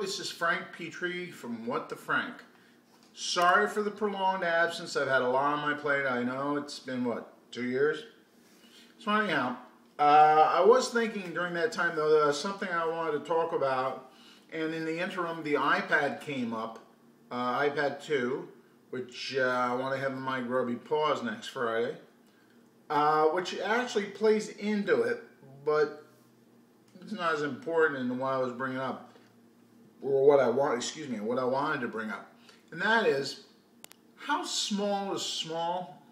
this is Frank Petrie from What the Frank. Sorry for the prolonged absence. I've had a lot on my plate. I know it's been, what, 2 years? So anyhow, I was thinking during that time, though, there was something I wanted to talk about. And in the interim, the iPad came up, iPad 2, which I want to have in my grubby paws next Friday, which actually plays into it, but it's not as important in what I was bringing up, or what I wanted to bring up. And that is, how small is small?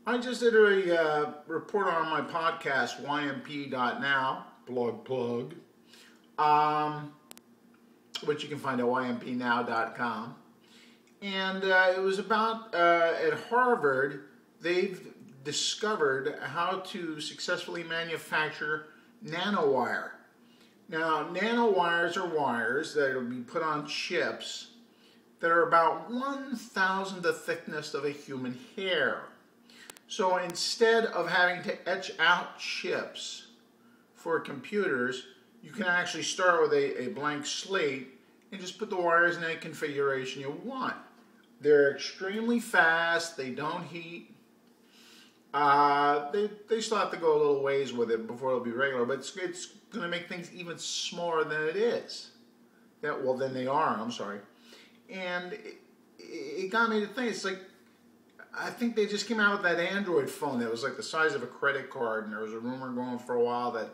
I just did a report on my podcast, ymp.now, plug, which you can find at ympnow.com. And it was about, at Harvard, they've discovered how to successfully manufacture nanowire. Now, nanowires are wires that will be put on chips that are about 1,000th the thickness of a human hair. So instead of having to etch out chips for computers, you can actually start with a blank slate and just put the wires in any configuration you want. They're extremely fast, they don't heat. They still have to go a little ways with it before it'll be regular, but it's going to make things even smaller than it is. Than they are, I'm sorry. And it got me to think, it's like, I think they just came out with that Android phone that was like the size of a credit card, and there was a rumor going for a while that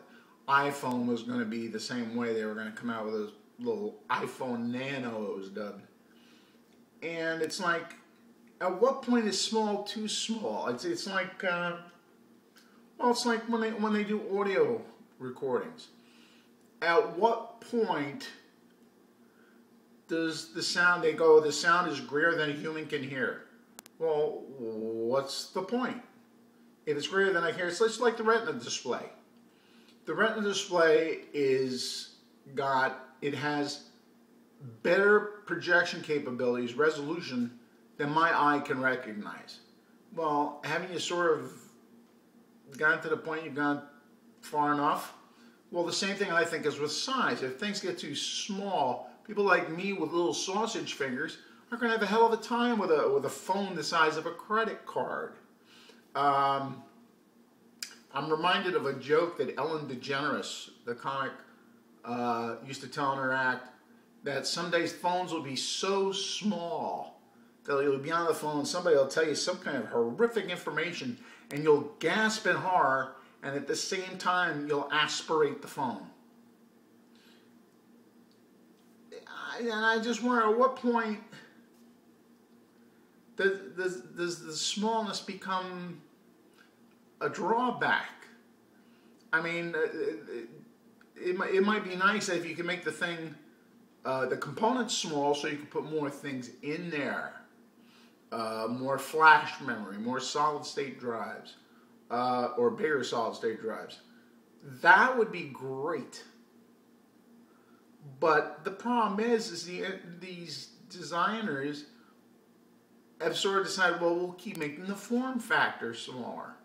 iPhone was going to be the same way. They were going to come out with a little iPhone Nano, it was dubbed. And it's like, at what point is small too small? It's like, well, it's like when they do audio recordings. At what point does the sound, they go, the sound is greater than a human can hear? Well, what's the point? If it's greater than I hear, it's like the Retina display. The Retina display it has better projection capabilities, resolution, than my eye can recognize. Well, haven't you sort of gotten to the point you've gone far enough? Well, the same thing I think is with size. If things get too small, people like me with little sausage fingers are going to have a hell of a time with a phone the size of a credit card. I'm reminded of a joke that Ellen DeGeneres, the comic, used to tell in her act, that some days phones will be so small that you'll be on the phone and somebody will tell you some kind of horrific information and you'll gasp in horror, and at the same time you'll aspirate the phone. And I just wonder, at what point does the smallness become a drawback? I mean, it might be nice if you can make the thing, the components small, so you can put more things in there. More flash memory, more solid state drives, or bigger solid state drives. That would be great. But the problem is these designers have sort of decided, well, we'll keep making the form factor smaller.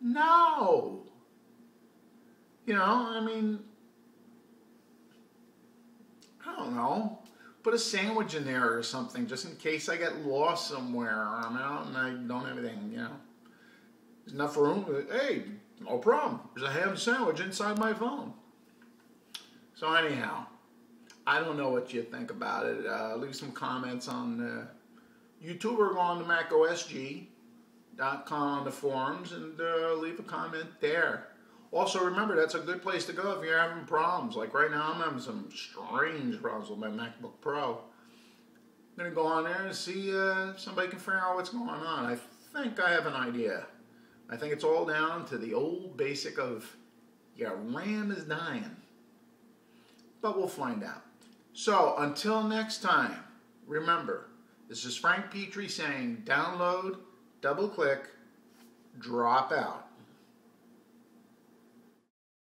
No! You know, I mean, I don't know. Put a sandwich in there or something, just in case I get lost somewhere, or I'm out and I don't have anything, you know. There's enough room. Hey, no problem. There's a ham sandwich inside my phone. So anyhow, I don't know what you think about it. Leave some comments on YouTube, or go on to macosg.com on the forums and leave a comment there. Also, remember, that's a good place to go if you're having problems. Like right now, I'm having some strange problems with my MacBook Pro. I'm going to go on there and see if somebody can figure out what's going on. I think I have an idea. I think it's all down to the old basic of your RAM is dying. But we'll find out. So, until next time, remember, this is Frank Petrie saying download, double click, drop out.